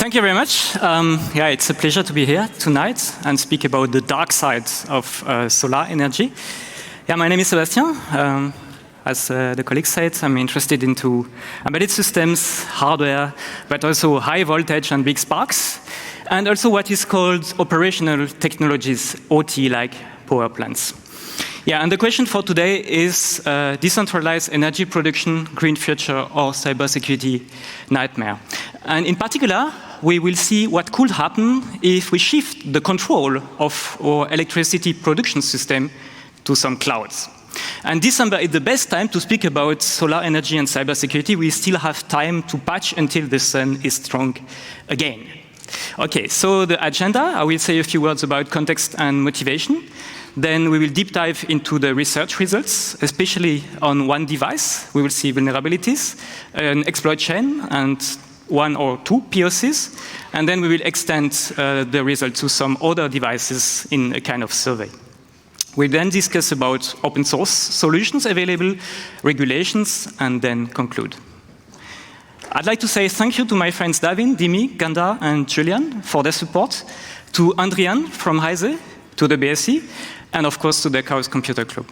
Thank you very much. Yeah, it's a pleasure to be here tonight and speak about the dark side of solar energy. Yeah, my name is Sebastian. As the colleague said, I'm interested into embedded systems, hardware, but also high voltage and big sparks, and also what is called operational technologies, OT, like power plants. Yeah, and the question for today is decentralized energy production, green future, or cybersecurity nightmare. And in particular, we will see what could happen if we shift the control of our electricity production system to some clouds. And December is the best time to speak about solar energy and cybersecurity. We still have time to patch until the sun is strong again. Okay, so the agenda, I will say a few words about context and motivation. Then we will deep dive into the research results, especially on one device. We will see vulnerabilities, an exploit chain, and one or two POCs. And then we will extend the result to some other devices in a kind of survey. We'll then discuss about open source solutions available, regulations, and then conclude. I'd like to say thank you to my friends Davin, Dimi, Ganda, and Julian for their support, to Andrian from Heise, to the BSc, and of course to the Chaos Computer Club.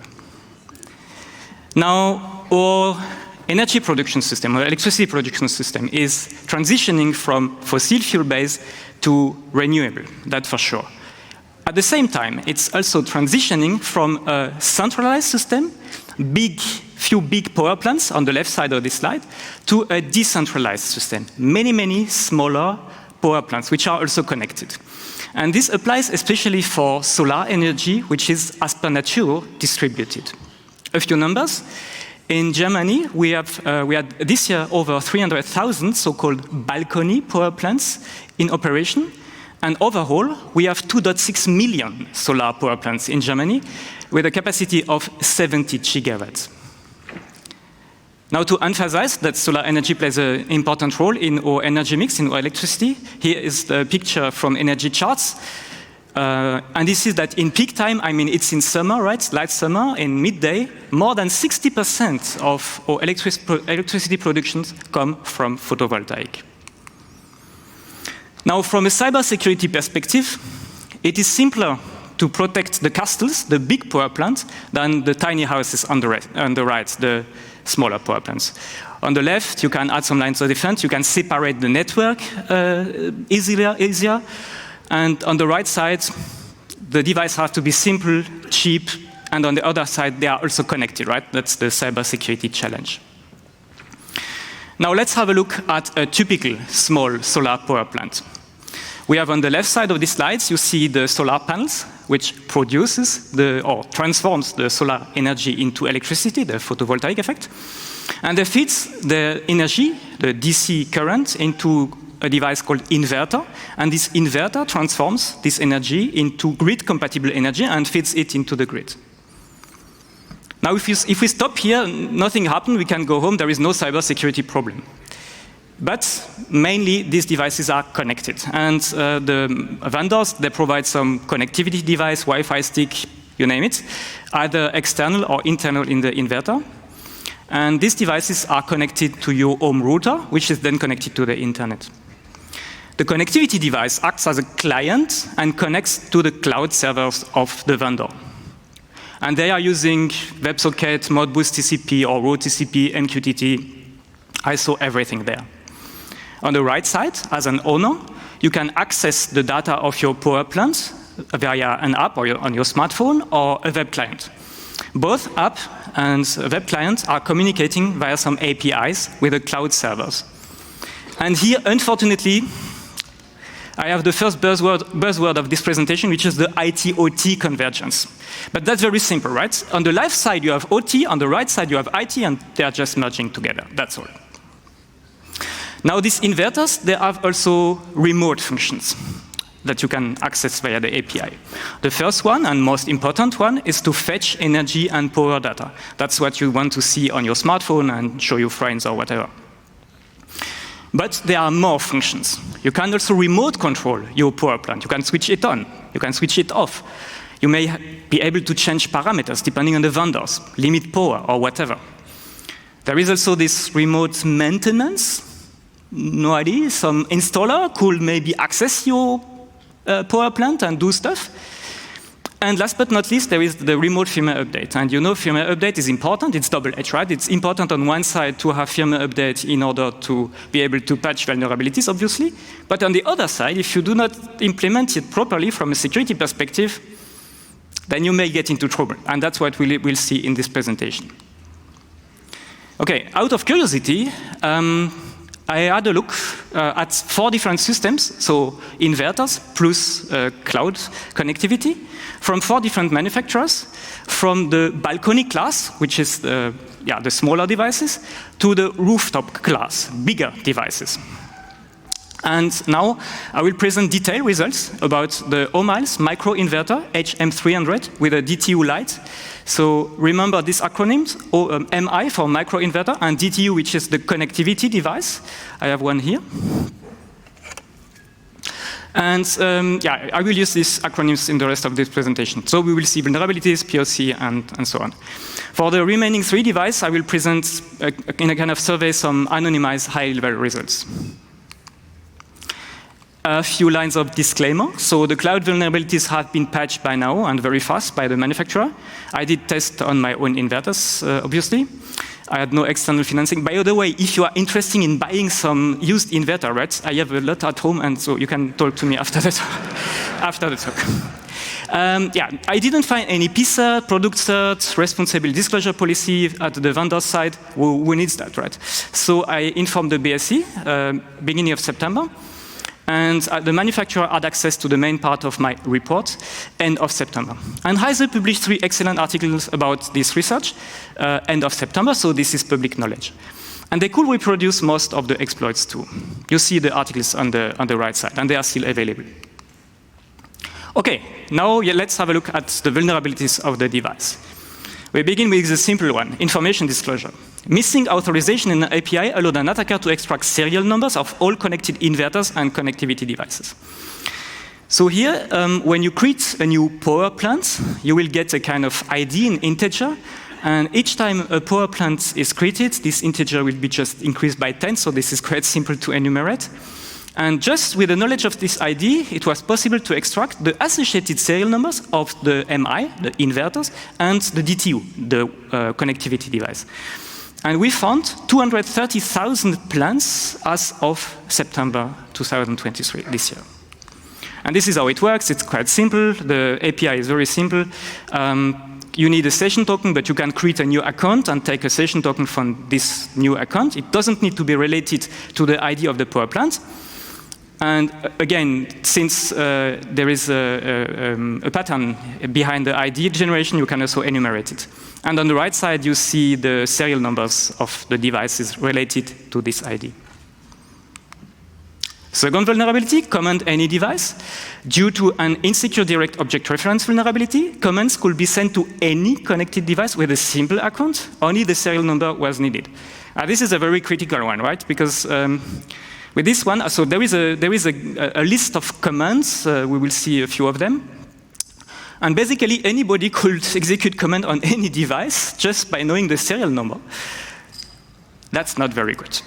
Now, our energy production system, our electricity production system, is transitioning from fossil fuel-based to renewable, that's for sure. At the same time, it's also transitioning from a centralized system, few big power plants on the left side of this slide, to a decentralized system. Many smaller power plants, which are also connected. And this applies especially for solar energy, which is, as per nature, distributed. A few numbers. In Germany, we had this year over 300,000 so-called balcony power plants in operation. And overall, we have 2.6 million solar power plants in Germany with a capacity of 70 gigawatts. Now, to emphasize that solar energy plays an important role in our energy mix, in our electricity, here is the picture from Energy Charts. And this is that in peak time, I mean, it's in summer, right? Light summer, in midday, more than 60% of our electricity productions come from photovoltaic. Now, from a cybersecurity perspective, it is simpler to protect the castles, the big power plants, than the tiny houses on the right, the smaller power plants. On the left, you can add some lines of defense. You can separate the network easier. And on the right side, the device has to be simple, cheap, and on the other side, they are also connected, right? That's the cybersecurity challenge. Now, let's have a look at a typical small solar power plant. We have on the left side of the slides, you see the solar panels, which produces or transforms the solar energy into electricity, the photovoltaic effect. And they feed the energy, the DC current, into a device called inverter. And this inverter transforms this energy into grid-compatible energy and feeds it into the grid. Now, if we stop here, nothing happened, we can go home, there is no cybersecurity problem. But mainly, these devices are connected. And the vendors, they provide some connectivity device, Wi-Fi stick, you name it, either external or internal in the inverter. And these devices are connected to your home router, which is then connected to the internet. The connectivity device acts as a client and connects to the cloud servers of the vendor. And they are using WebSocket, Modbus TCP, or Route TCP, MQTT, ISO, everything there. On the right side, as an owner, you can access the data of your power plant via an app or on your smartphone or a web client. Both app and web clients are communicating via some APIs with the cloud servers. And here, unfortunately, I have the first buzzword of this presentation, which is the IT-OT convergence. But that's very simple, right? On the left side, you have OT, on the right side, you have IT, and they are just merging together. That's all. Now, these inverters, they have also remote functions that you can access via the API. The first one, and most important one, is to fetch energy and power data. That's what you want to see on your smartphone and show your friends or whatever. But there are more functions. You can also remote control your power plant. You can switch it on. You can switch it off. You may be able to change parameters depending on the vendors, limit power or whatever. There is also this remote maintenance No idea. Some installer could maybe access your power plant and do stuff. And last but not least, there is the remote firmware update. And you know firmware update is important. It's double-edged, right? It's important on one side to have firmware update in order to be able to patch vulnerabilities, obviously. But on the other side, if you do not implement it properly from a security perspective, then you may get into trouble. And that's what we'll see in this presentation. Okay, out of curiosity, I had a look at 4 different systems, so inverters plus cloud connectivity, from 4 different manufacturers, from the balcony class, which is the smaller devices, to the rooftop class, bigger devices. And now I will present detailed results about the OMILES microinverter HM300 with a DTU light. So remember these acronyms, MI for microinverter and DTU, which is the connectivity device. I have one here. And I will use these acronyms in the rest of this presentation. So we will see vulnerabilities, POC, and so on. For the remaining 3 devices, I will present in a kind of survey some anonymized high-level results. A few lines of disclaimer. So the cloud vulnerabilities have been patched by now and very fast by the manufacturer. I did test on my own inverters, obviously. I had no external financing. By the way, if you are interested in buying some used inverter, right, I have a lot at home, and so you can talk to me after the talk. I didn't find any PCERT, product cert, responsible disclosure policy at the vendor side. Who needs that, right? So I informed the BSC beginning of September. And the manufacturer had access to the main part of my report end of September. And Heise published 3 excellent articles about this research end of September, so this is public knowledge. And they could reproduce most of the exploits too. You see the articles on the right side, and they are still available. Okay, now let's have a look at the vulnerabilities of the device. We begin with the simple one, information disclosure. Missing authorization in an API allowed an attacker to extract serial numbers of all connected inverters and connectivity devices. So here, when you create a new power plant, you will get a kind of ID in integer. And each time a power plant is created, this integer will be just increased by 10. So this is quite simple to enumerate. And just with the knowledge of this ID, it was possible to extract the associated serial numbers of the MI, the inverters, and the DTU, the connectivity device. And we found 230,000 plants as of September 2023, this year. And this is how it works. It's quite simple. The API is very simple. You need a session token, but you can create a new account and take a session token from this new account. It doesn't need to be related to the ID of the power plant. And again, since there is a pattern behind the ID generation, you can also enumerate it. And on the right side, you see the serial numbers of the devices related to this ID. Second vulnerability, command any device. Due to an insecure direct object reference vulnerability, commands could be sent to any connected device with a simple account. Only the serial number was needed. This is a very critical one, right? Because with this one, so there is a list of commands. We will see a few of them. And basically, anybody could execute command on any device just by knowing the serial number. That's not very good.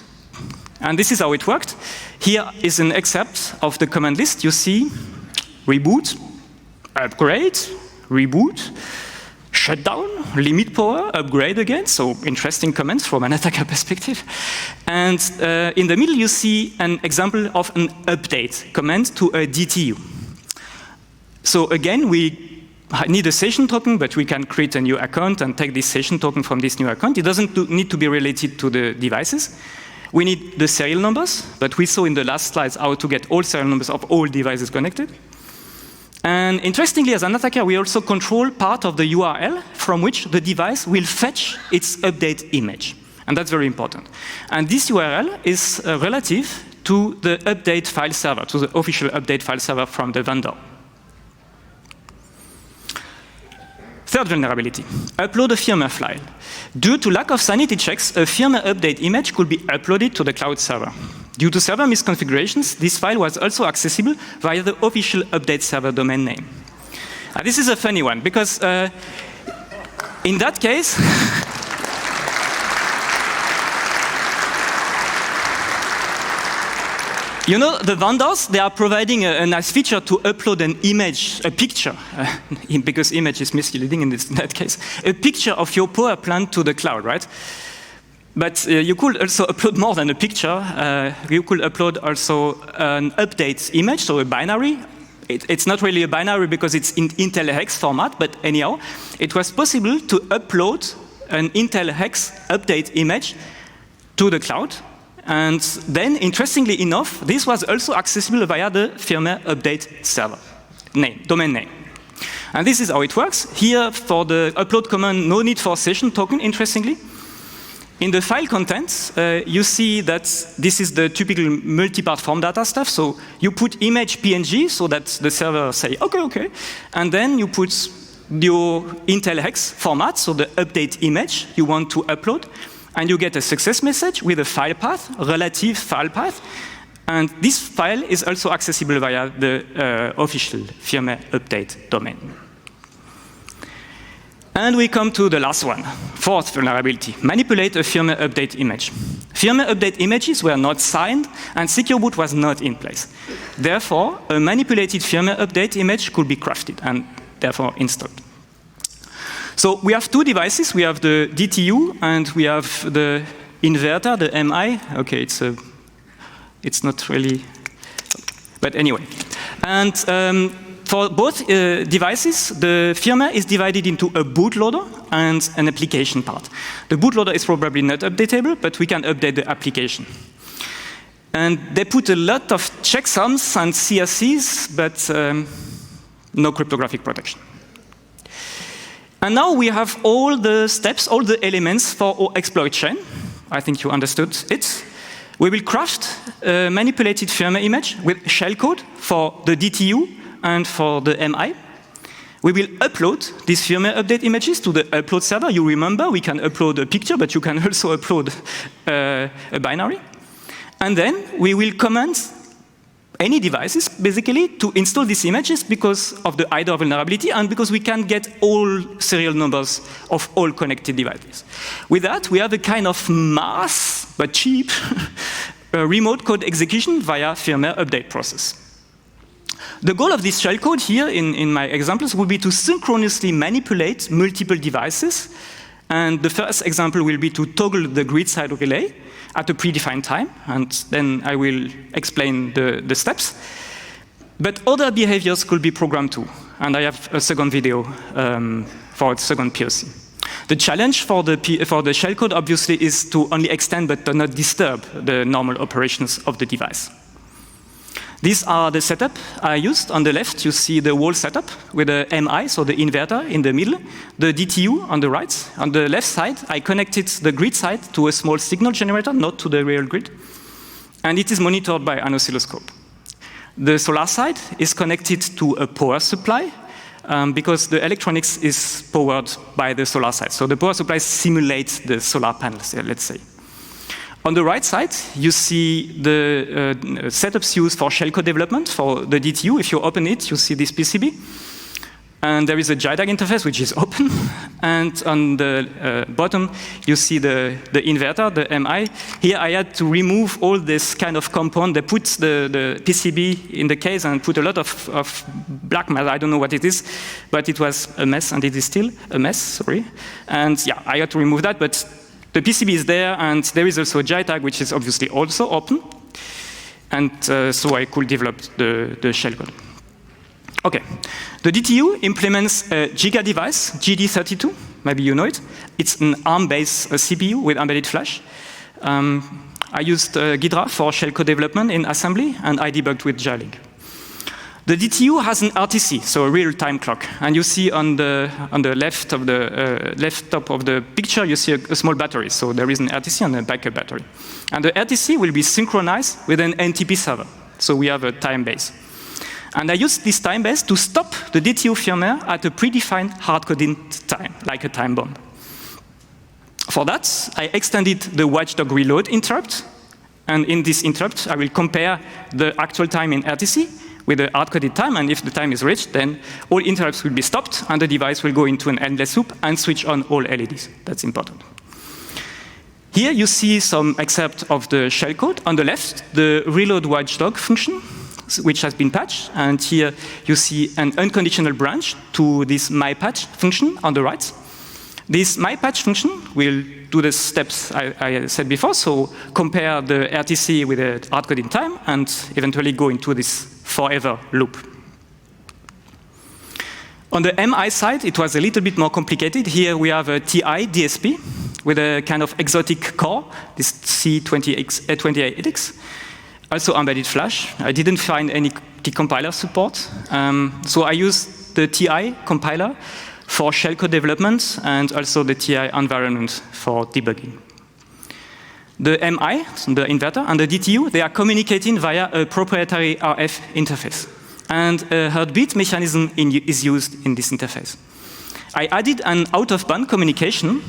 And this is how it worked. Here is an excerpt of the command list. You see reboot, upgrade, reboot, shutdown, limit power, upgrade again. So interesting commands from an attacker perspective. And in the middle, you see an example of an update command to a DTU. So again, we need a session token, but we can create a new account and take this session token from this new account. It doesn't need to be related to the devices. We need the serial numbers, but we saw in the last slides how to get all serial numbers of all devices connected. And interestingly, as an attacker, we also control part of the URL from which the device will fetch its update image. And that's very important. And this URL is relative to the update file server, to the official update file server from the vendor. Third vulnerability, upload a firmware file. Due to lack of sanity checks, a firmware update image could be uploaded to the cloud server. Due to server misconfigurations, this file was also accessible via the official update server domain name. This is a funny one, because in that case, You know, the vendors, they are providing a nice feature to upload an image, a picture, because image is misleading in that case, a picture of your power plant to the cloud, right? But you could also upload more than a picture. You could upload also an update image, so a binary. It's not really a binary because it's in Intel hex format, but anyhow, it was possible to upload an Intel hex update image to the cloud. And then, interestingly enough, this was also accessible via the firmware update server domain name. And this is how it works. Here, for the upload command, no need for session token, interestingly. In the file contents, you see that this is the typical multi-part form data stuff. So you put image PNG so that the server say, okay. And then you put your Intel hex format, so the update image you want to upload. And you get a success message with a file path, relative file path. And this file is also accessible via the official firmware update domain. And we come to the last one, fourth vulnerability, manipulate a firmware update image. Firmware update images were not signed, and secure boot was not in place. Therefore, a manipulated firmware update image could be crafted and therefore installed. So we have two devices. We have the DTU and we have the inverter, the MI. Okay, it's not really, but anyway. And for both devices, the firmware is divided into a bootloader and an application part. The bootloader is probably not updatable, but we can update the application. And they put a lot of checksums and CSCs, but no cryptographic protection. And now we have all the steps, all the elements for our exploit chain. I think you understood it. We will craft a manipulated firmware image with shellcode for the DTU and for the MI. We will upload these firmware update images to the upload server. You remember, we can upload a picture, but you can also upload a binary. And then we will command any devices, basically, to install these images because of the IDOR vulnerability and because we can get all serial numbers of all connected devices. With that, we have a kind of mass, but cheap, remote code execution via firmware update process. The goal of this shellcode here in my examples would be to synchronously manipulate multiple devices. And the first example will be to toggle the grid side relay at a predefined time, and then I will explain the steps. But other behaviors could be programmed too, and I have a second video for a second POC. The challenge for the shellcode, obviously, is to only extend but to not disturb the normal operations of the device. These are the setup I used. On the left, you see the wall setup with the MI, so the inverter in the middle, the DTU on the right. On the left side, I connected the grid side to a small signal generator, not to the real grid. And it is monitored by an oscilloscope. The solar side is connected to a power supply because the electronics is powered by the solar side. So the power supply simulates the solar panels, let's say. On the right side, you see the setups used for shellcode development for the DTU. If you open it, you see this PCB. And there is a JIDAG interface, which is open. And on the bottom, you see the inverter, the MI. Here, I had to remove all this kind of compound. They put the PCB in the case and put a lot of black mass. I don't know what it is, but it was a mess, and it is still a mess, sorry. And yeah, I had to remove that, but the PCB is there, and there is also a JIDAG, which is obviously also open. And so I could develop the shellcode. Okay, the DTU implements a Giga device, GD32, maybe you know it. It's an ARM-based CPU with embedded flash. I used Ghidra for shellcode development in assembly, and I debugged with Jalink. The DTU has an RTC, so a real-time clock. And you see on the left of the left top of the picture, you see a small battery. So there is an RTC and a backup battery. And the RTC will be synchronized with an NTP server. So we have a time base. And I used this time base to stop the DTU firmware at a predefined hard-coded time, like a time bomb. For that, I extended the watchdog reload interrupt. And in this interrupt, I will compare the actual time in RTC with the hard-coded time, and if the time is reached, then all interrupts will be stopped, and the device will go into an endless loop and switch on all LEDs. That's important. Here you see some excerpt of the shellcode. On the left, the reload watchdog function, which has been patched. And here you see an unconditional branch to this mypatch function on the right. This mypatch function will do the steps I said before, so compare the RTC with the hardcoding time and eventually go into this forever loop. On the MI side, it was a little bit more complicated. Here we have a TI DSP with a kind of exotic core, this C28X, also embedded flash. I didn't find any decompiler support, so I used the TI compiler for shellcode development and also the TI environment for debugging. The MI, the inverter, and the DTU, they are communicating via a proprietary RF interface. And a heartbeat mechanism is used in this interface. I added an out-of-band communication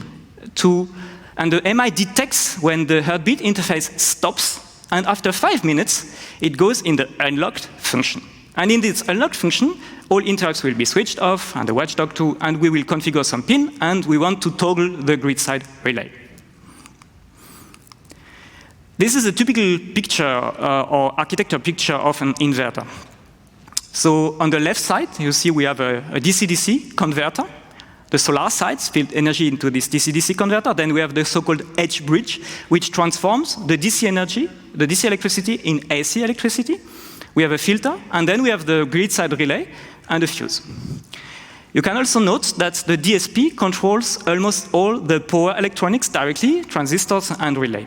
and the MI detects when the heartbeat interface stops, and after 5 minutes, it goes in the unlocked function. And in this unlocked function, all interrupts will be switched off, and the watchdog too, and we will configure some pin, and we want to toggle the grid-side relay. This is a typical picture or architecture picture of an inverter. So on the left side, you see we have a DC-DC converter. The solar sides feed energy into this DC-DC converter. Then we have the so-called edge bridge, which transforms the DC energy, the DC electricity, in AC electricity. We have a filter, and then we have the grid-side relay and a fuse. You can also note that the DSP controls almost all the power electronics directly, transistors and relay.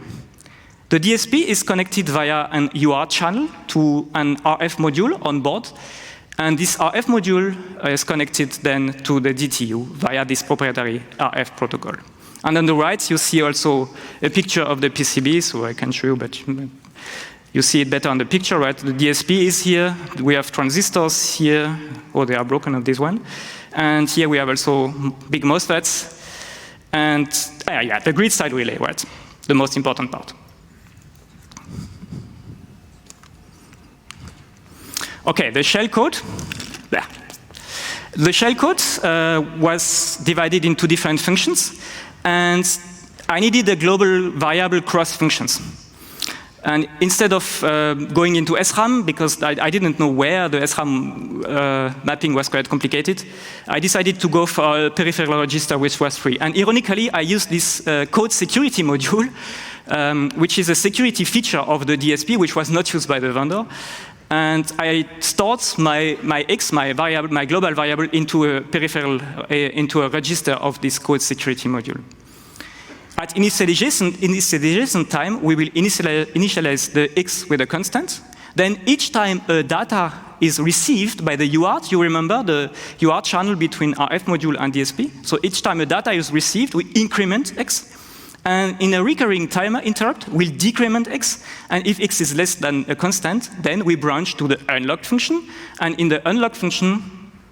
The DSP is connected via an UART channel to an RF module on board, and this RF module is connected then to the DTU via this proprietary RF protocol. And on the right, you see also a picture of the PCB, so I can show you, but you see it better on the picture, right? The DSP is here. We have transistors here. Oh, they are broken on this one. And here we have also big MOSFETs. And the grid-side relay, right? The most important part. Okay, the shellcode. Yeah. The shellcode was divided into different functions, and I needed a global variable cross functions. And instead of going into SRAM, because I didn't know where the SRAM mapping was quite complicated, I decided to go for a peripheral register which was free. And ironically, I used this code security module, which is a security feature of the DSP, which was not used by the vendor. And I stored my global variable into a peripheral, into a register of this code security module. At initialization time, we will initialize the X with a constant. Then each time a data is received by the UART, you remember the UART channel between RF module and DSP. So each time a data is received, we increment X. And in a recurring timer interrupt, we'll decrement X. And if X is less than a constant, then we branch to the unlocked function. And in the unlocked function,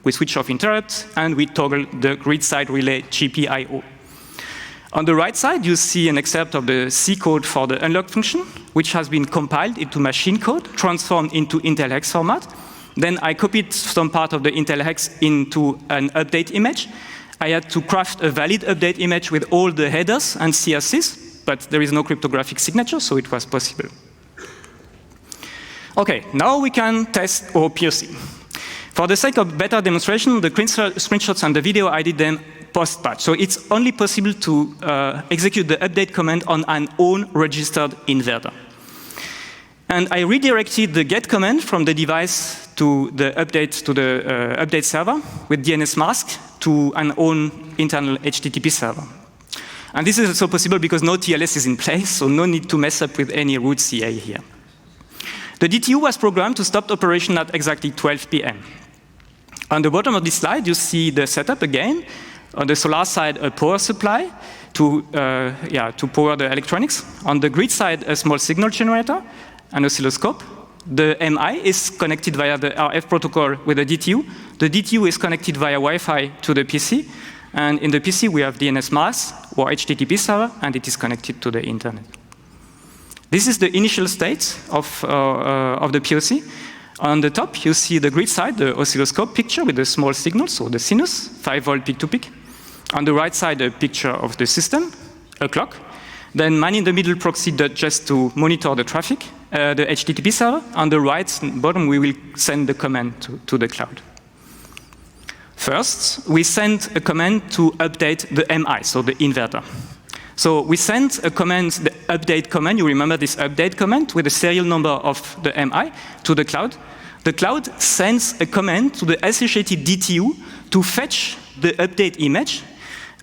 we switch off interrupt, and we toggle the grid-side relay GPIO. On the right side, you see an excerpt of the C code for the unlock function, which has been compiled into machine code, transformed into Intel hex format. Then I copied some part of the Intel hex into an update image. I had to craft a valid update image with all the headers and CRCs, but there is no cryptographic signature, so it was possible. Okay, now we can test our POC. For the sake of better demonstration, the screenshots and the video, I did them post-patch. So it's only possible to execute the update command on an own registered inverter. And I redirected the get command from the device to the update server with DNS mask to an own internal HTTP server. And this is also possible because no TLS is in place, so no need to mess up with any root CA here. The DTU was programmed to stop operation at exactly 12 p.m. On the bottom of this slide, you see the setup again. On the solar side, a power supply to power the electronics. On the grid side, a small signal generator, an oscilloscope. The MI is connected via the RF protocol with the DTU. The DTU is connected via Wi-Fi to the PC. And in the PC, we have DNS mask or HTTP server, and it is connected to the internet. This is the initial state of the POC. On the top, you see the grid side, the oscilloscope picture with the small signal, so the sinus, 5 volt peak to peak. On the right side, a picture of the system, a clock. Then man-in-the-middle proxy just to monitor the traffic, the HTTP server. On the right bottom, we will send the command to the cloud. First, we send a command to update the MI, so the inverter. So we send a command, the update command. You remember this update command with the serial number of the MI to the cloud. The cloud sends a command to the associated DTU to fetch the update image.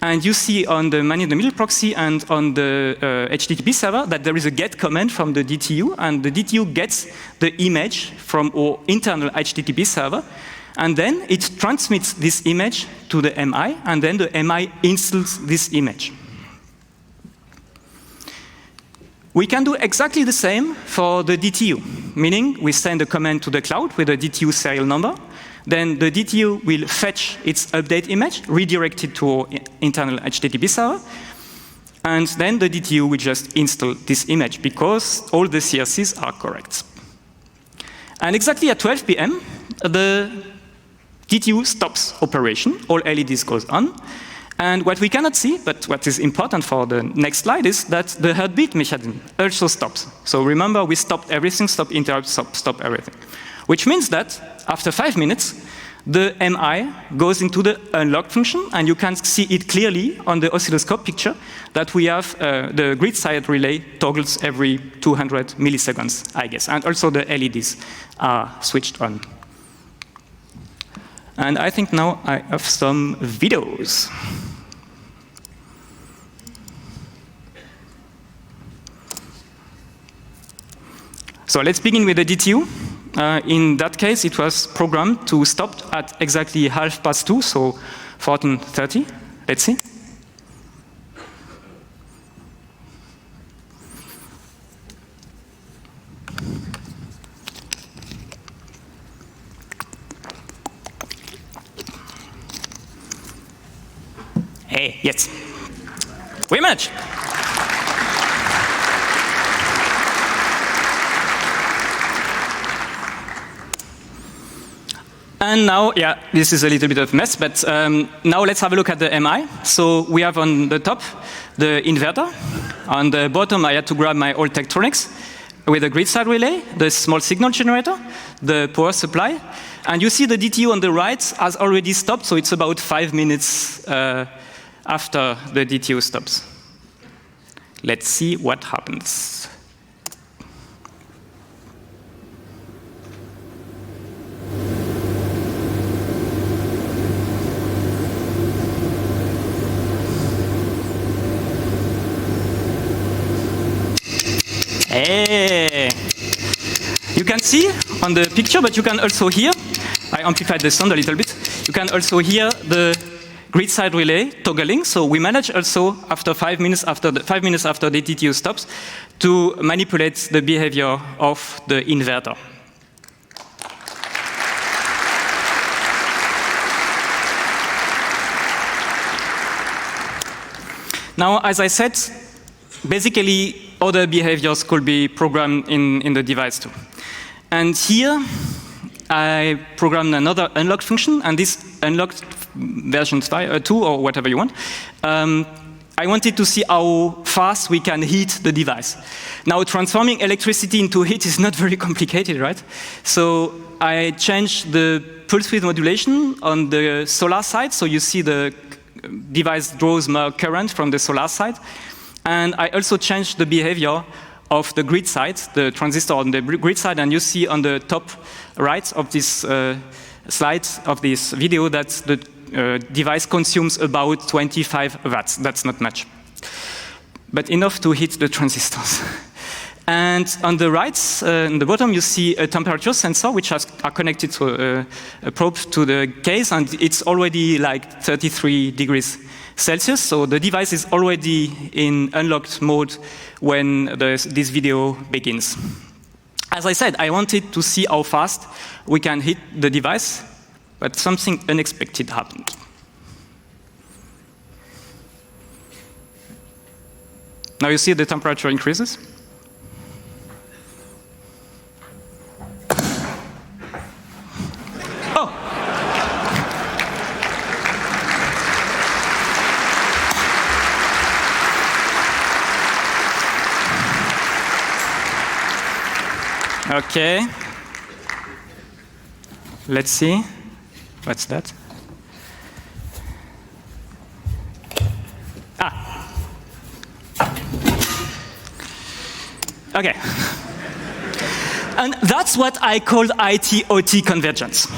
And you see on the man-in-the-middle proxy and on the HTTP server that there is a get command from the DTU, and the DTU gets the image from our internal HTTP server, and then it transmits this image to the MI, and then the MI installs this image. We can do exactly the same for the DTU, meaning we send a command to the cloud with a DTU serial number. Then the DTU will fetch its update image, redirect it to our internal HTTP server, and then the DTU will just install this image because all the CRCs are correct. And exactly at 12 p.m., the DTU stops operation, all LEDs goes on, and what we cannot see, but what is important for the next slide, is that the heartbeat mechanism also stops. So remember, we stopped everything, stop interrupt, stop everything. Which means that after 5 minutes, the MI goes into the unlock function, and you can see it clearly on the oscilloscope picture that we have the grid side relay toggles every 200 milliseconds, I guess, and also the LEDs are switched on. And I think now I have some videos. So let's begin with the DTU. In that case, it was programmed to stop at exactly 2:30, so 14:30. Let's see. Hey, yes. We managed. And now, yeah, this is a little bit of a mess, but now let's have a look at the MI. So we have on the top the inverter. On the bottom, I had to grab my old Tektronix with a grid side relay, the small signal generator, the power supply. And you see the DTU on the right has already stopped, so it's about 5 minutes after the DTU stops. Let's see what happens. Hey! You can see on the picture, but you can also hear, I amplified the sound a little bit, you can also hear the grid side relay toggling. So we managed also after 5 minutes after the DTU stops to manipulate the behavior of the inverter. Now, as I said, basically other behaviors could be programmed in the device too. And here, I programmed another unlock function, and this unlocked version 2 or whatever you want. I wanted to see how fast we can heat the device. Now, transforming electricity into heat is not very complicated, right? So I changed the pulse width modulation on the solar side, so you see the device draws more current from the solar side. And I also changed the behavior of the grid side, the transistor on the grid side, and you see on the top right of this slide of this video that the device consumes about 25 watts. That's not much, but enough to heat the transistors. And on the right, in the bottom, you see a temperature sensor, which are connected to a probe to the case, and it's already like 33 degrees Celsius, so the device is already in unlocked mode when this video begins. As I said, I wanted to see how fast we can hit the device, but something unexpected happened. Now you see the temperature increases. Okay. Let's see. What's that? Ah. Okay. And that's what I called IT-OT convergence.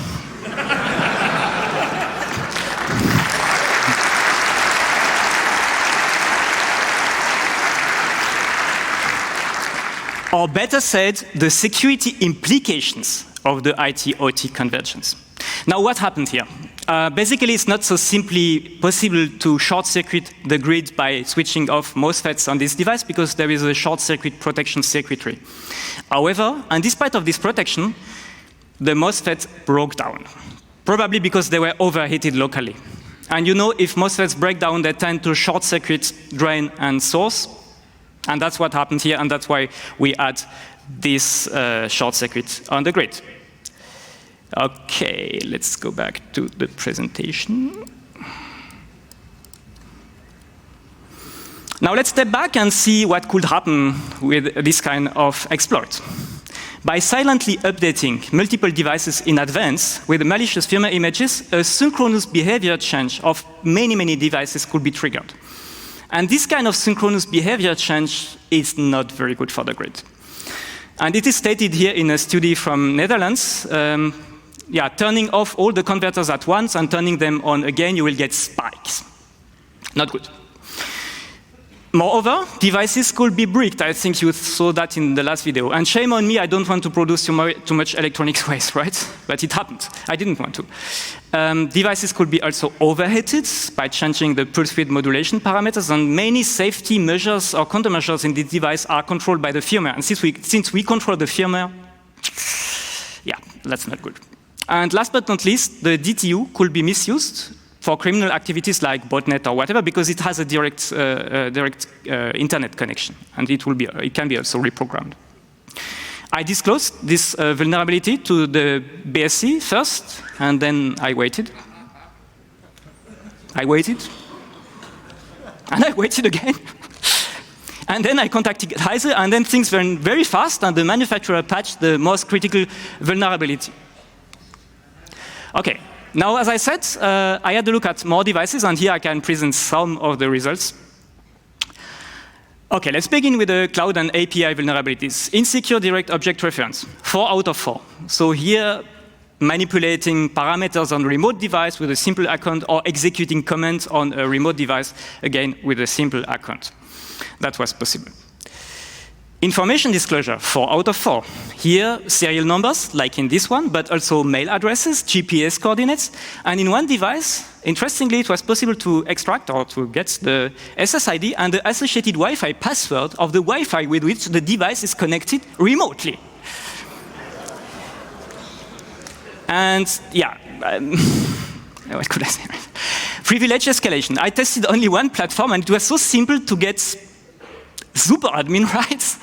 Or better said, the security implications of the IT-OT convergence. Now, what happened here? Basically, it's not so simply possible to short-circuit the grid by switching off MOSFETs on this device because there is a short-circuit protection circuitry. However, and despite of this protection, the MOSFET broke down, probably because they were overheated locally. And you know, if MOSFETs break down, they tend to short-circuit drain and source. And that's what happened here, and that's why we had this short circuit on the grid. Okay, let's go back to the presentation. Now let's step back and see what could happen with this kind of exploit. By silently updating multiple devices in advance with malicious firmware images, a synchronous behavior change of many, many devices could be triggered. And this kind of synchronous behavior change is not very good for the grid. And it is stated here in a study from Netherlands. Turning off all the converters at once and turning them on again, you will get spikes. Not good. Moreover, devices could be bricked. I think you saw that in the last video. And shame on me, I don't want to produce too much electronics waste, right? But it happened. I didn't want to. Devices could be also overheated by changing the pulse width modulation parameters, and many safety measures or countermeasures in the device are controlled by the firmware. And since we control the firmware, yeah, that's not good. And last but not least, the DTU could be misused for criminal activities like botnet or whatever, because it has a direct internet connection, and it can be also reprogrammed. I disclosed this vulnerability to the BSC first, and then I waited. And I waited again. And then I contacted Heise, and then things went very fast, and the manufacturer patched the most critical vulnerability. Okay. Now, as I said, I had a look at more devices, and here I can present some of the results. Okay, let's begin with the cloud and API vulnerabilities. Insecure direct object reference, 4 out of 4. So here, manipulating parameters on a remote device with a simple account, or executing commands on a remote device, again, with a simple account. That was possible. Information disclosure, 4 out of 4. Here, serial numbers, like in this one, but also mail addresses, GPS coordinates. And in one device, interestingly, it was possible to extract or to get the SSID and the associated Wi-Fi password of the Wi-Fi with which the device is connected remotely. And yeah, what could I say? Privilege escalation. I tested only one platform, and it was so simple to get super admin rights,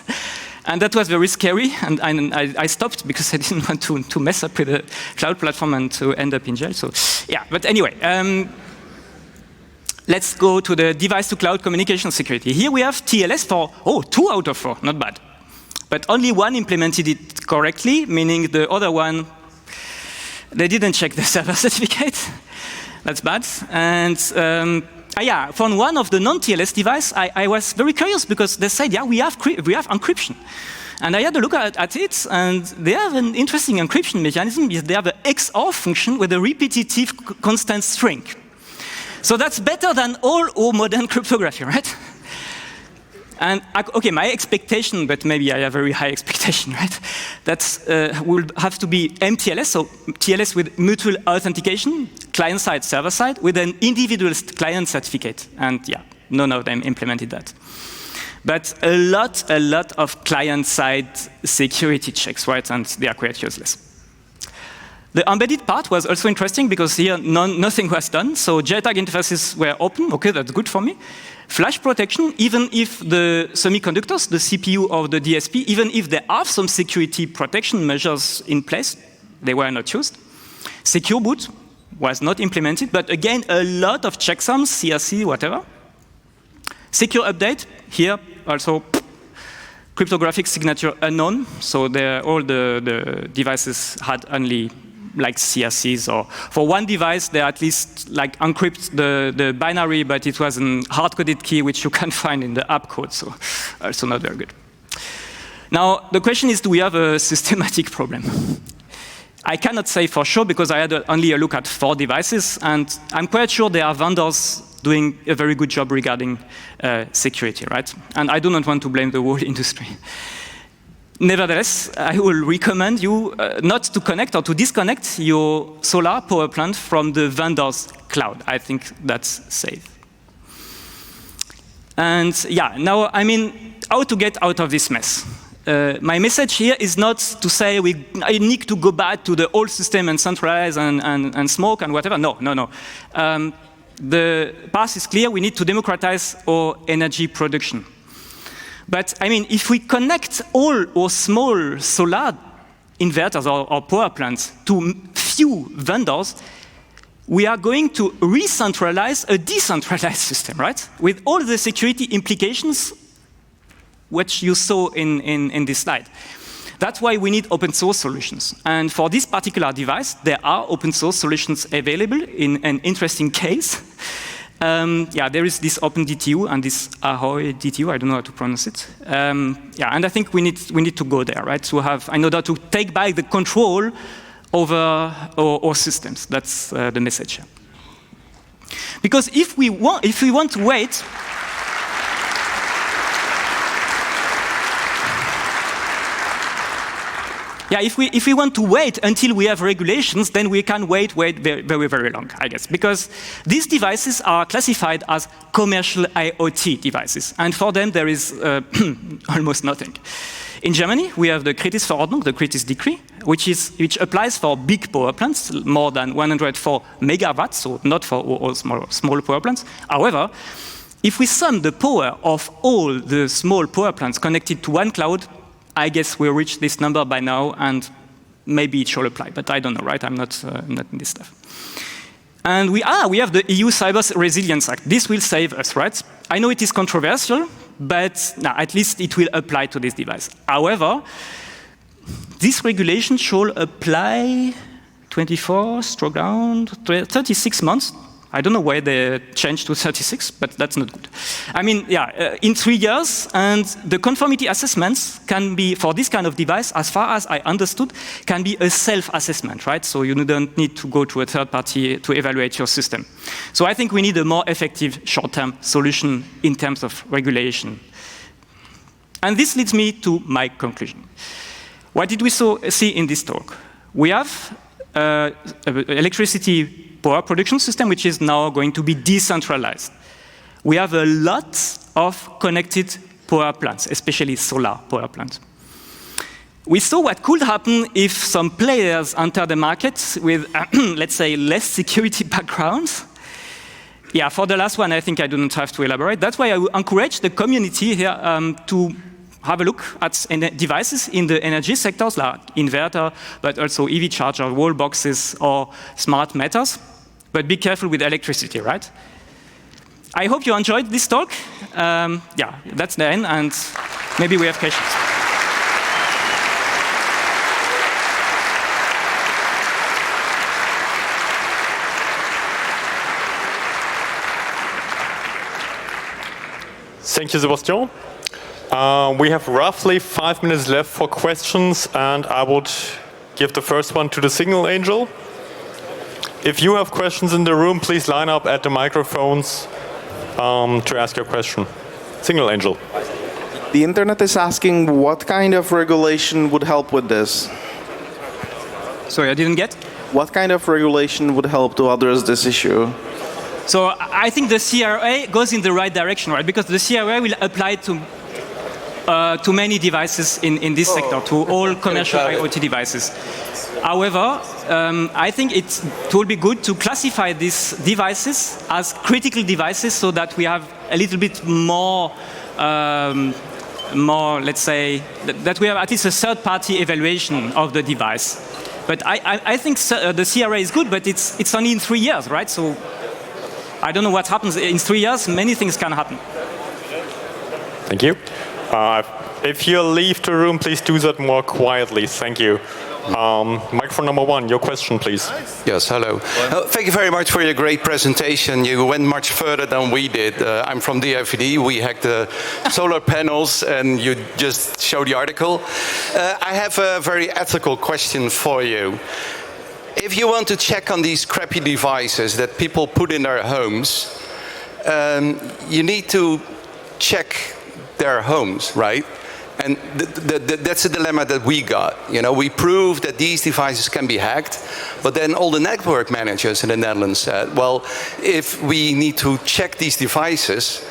and that was very scary, and I stopped because I didn't want to mess up with the cloud platform and to end up in jail. So yeah, but anyway, let's go to the device-to-cloud communication security. Here we have TLS for 2 out of 4, not bad. But only one implemented it correctly, meaning the other one, they didn't check the server certificate. That's bad. And for one of the non-TLS device, I was very curious because they said, yeah, we have encryption. And I had a look at it, and they have an interesting encryption mechanism. They have an XOR function with a repetitive constant string. So that's better than all modern cryptography, right? And okay, my expectation, but maybe I have a very high expectation, right? That will have to be MTLS, so TLS with mutual authentication, client-side, server-side, with an individual client certificate. And yeah, none of them implemented that. But a lot of client-side security checks, right? And they are quite useless. The embedded part was also interesting because here nothing was done. So JTAG interfaces were open. Okay, that's good for me. Flash protection, even if the semiconductors, the CPU or the DSP, even if there are some security protection measures in place, they were not used. Secure boot was not implemented, but again, a lot of checksums, CRC, whatever. Secure update, here also cryptographic signature unknown, so all the devices had only like CSCs, or for one device they at least like encrypt the binary, but it was a hard-coded key which you can find in the app code, so also not very good. Now the question is, do we have a systematic problem? I cannot say for sure because I had only a look at 4 devices, and I'm quite sure there are vendors doing a very good job regarding security, right? And I do not want to blame the whole industry. Nevertheless, I will recommend you not to connect or to disconnect your solar power plant from the vendor's cloud. I think that's safe. And yeah, now, I mean, how to get out of this mess? My message here is not to say I need to go back to the old system and centralize and smoke and whatever. No. The path is clear. We need to democratize our energy production. But I mean, if we connect all our small solar inverters or power plants to few vendors, we are going to re-centralize a decentralized system, right? With all the security implications which you saw in this slide. That's why we need open source solutions. And for this particular device, there are open source solutions available in an interesting case. There is this OpenDTU and this Ahoy DTU. I don't know how to pronounce it. And I think we need to go there, right? To have, in order to take back the control over our systems. That's the message. Because if we want to wait. Yeah, if we want to wait until we have regulations, then we can wait very, very, very long, I guess. Because these devices are classified as commercial IoT devices. And for them, there is almost nothing. In Germany, we have the Kritis-Verordnung, the Kritis decree, which applies for big power plants, more than 104 megawatts, so not for all small power plants. However, if we sum the power of all the small power plants connected to one cloud, I guess we'll reach this number by now, and maybe it shall apply, but I don't know, right? I'm not in this stuff. And we have the EU Cyber Resilience Act. This will save us, right? I know it is controversial, but at least it will apply to this device. However, this regulation shall apply 36 months. I don't know why they changed to 36, but that's not good. I mean, in 3 years, and the conformity assessments can be, for this kind of device, as far as I understood, can be a self-assessment, right? So you don't need to go to a third party to evaluate your system. So I think we need a more effective short-term solution in terms of regulation. And this leads me to my conclusion. What did we see in this talk? We have electricity power production system, which is now going to be decentralized. We have a lot of connected power plants, especially solar power plants. We saw what could happen if some players enter the market with, let's say, less security backgrounds. Yeah, for the last one, I think I do not have to elaborate. That's why I would encourage the community here to have a look at devices in the energy sectors, like inverter, but also EV charger, wall boxes, or smart meters. But be careful with electricity, right? I hope you enjoyed this talk. That's the end, and maybe we have questions. Thank you, Sebastian. We have roughly 5 minutes left for questions, and I would give the first one to the Signal Angel. If you have questions in the room, please line up at the microphones to ask your question. Signal Angel. The internet is asking what kind of regulation would help with this? Sorry, I didn't get? What kind of regulation would help to address this issue? So I think the CRA goes in the right direction, right? Because the CRA will apply to many devices in this sector, to all commercial IoT devices. However, I think it will be good to classify these devices as critical devices so that we have a little bit more, let's say, that we have at least a third-party evaluation of the device. But I think the CRA is good, but it's only in 3 years, right? So I don't know what happens in 3 years. Many things can happen. Thank you. if you leave the room, please do that more quietly. Thank you. Microphone number 1, your question, please. Yes, hello. Thank you very much for your great presentation. You went much further than we did. I'm from DFVD. We hacked the solar panels, and you just showed the article. I have a very ethical question for you. If you want to check on these crappy devices that people put in their homes, you need to check their homes, right? And that's a dilemma that we got. You know, we proved that these devices can be hacked, but then all the network managers in the Netherlands said, well, if we need to check these devices,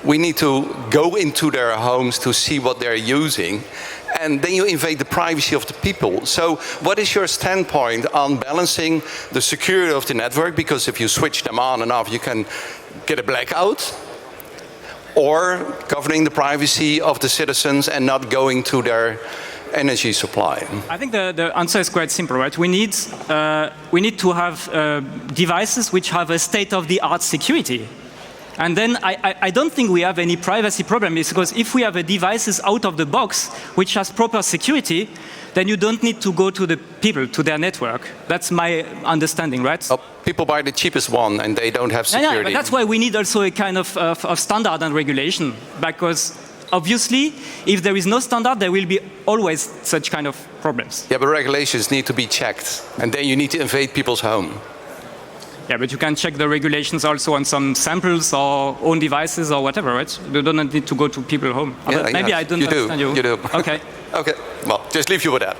we need to go into their homes to see what they're using, and then you invade the privacy of the people. So what is your standpoint on balancing the security of the network? Because if you switch them on and off, you can get a blackout, or governing the privacy of the citizens and not going to their energy supply? I think the answer is quite simple, right? We need to have devices which have a state-of-the-art security. And then I don't think we have any privacy problem, because if we have a devices out of the box which has proper security, then you don't need to go to the people, to their network. That's my understanding, right? People buy the cheapest one and they don't have security. Yeah, but that's why we need also a kind of standard and regulation, because obviously, if there is no standard, there will be always such kind of problems. Yeah, but regulations need to be checked, and then you need to invade people's home. Yeah, but you can check the regulations also on some samples or own devices or whatever, right? You don't need to go to people's home. Yeah, maybe I don't understand you. You do. Okay. Okay, well, just leave you with that.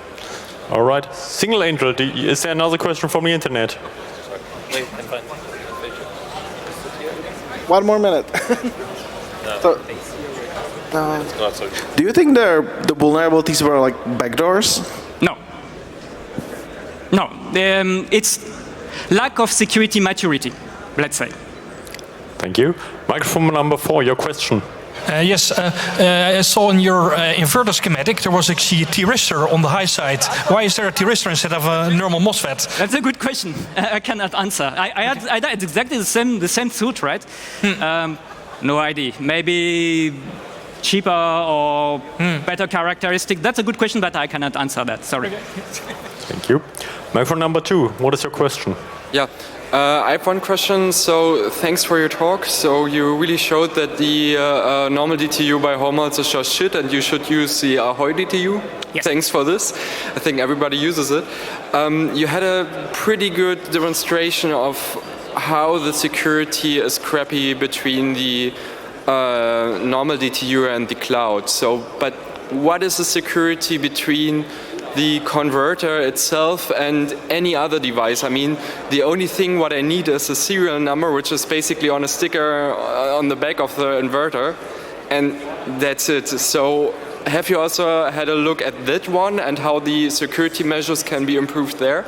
All right. Single Angel, is there another question from the internet? 1 more minute. Do you think the vulnerabilities were like backdoors? No. No. It's lack of security maturity, let's say. Thank you. Microphone number 4, your question. Yes, I saw in your inverter schematic there was actually a T-resistor on the high side. Why is there a T-resistor instead of a normal MOSFET? That's a good question. I cannot answer. I had exactly the same thought, right? No idea. Maybe cheaper or better characteristic. That's a good question, but I cannot answer that. Sorry. Thank you. Microphone number 2, what is your question? Yeah. I have one question. So thanks for your talk. So you really showed that the normal DTU by home is just shit, and you should use the Ahoy DTU. Yes. Thanks for this. I think everybody uses it. You had a pretty good demonstration of how the security is crappy between the normal DTU and the cloud. So, but what is the security between the converter itself and any other device? I mean, the only thing what I need is a serial number, which is basically on a sticker on the back of the inverter, and that's it. So have you also had a look at that one and how the security measures can be improved there?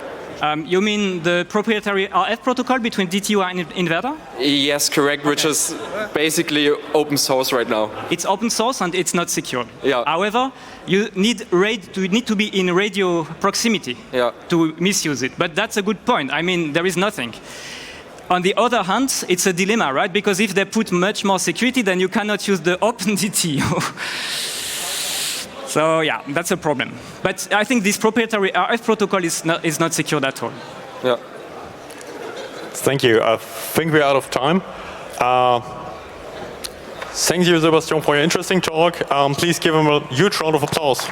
You mean the proprietary RF protocol between DTU and inverter? Yes, correct, which is basically open source right now. It's open source and it's not secure. Yeah. However, you need to be in radio proximity to misuse it. But that's a good point. I mean, there is nothing. On the other hand, it's a dilemma, right? Because if they put much more security, then you cannot use the open DTU. So yeah, that's a problem. But I think this proprietary RF protocol is not secured at all. Yeah. Thank you. I think we're out of time. Thank you, Sebastian, for your interesting talk. Please give him a huge round of applause.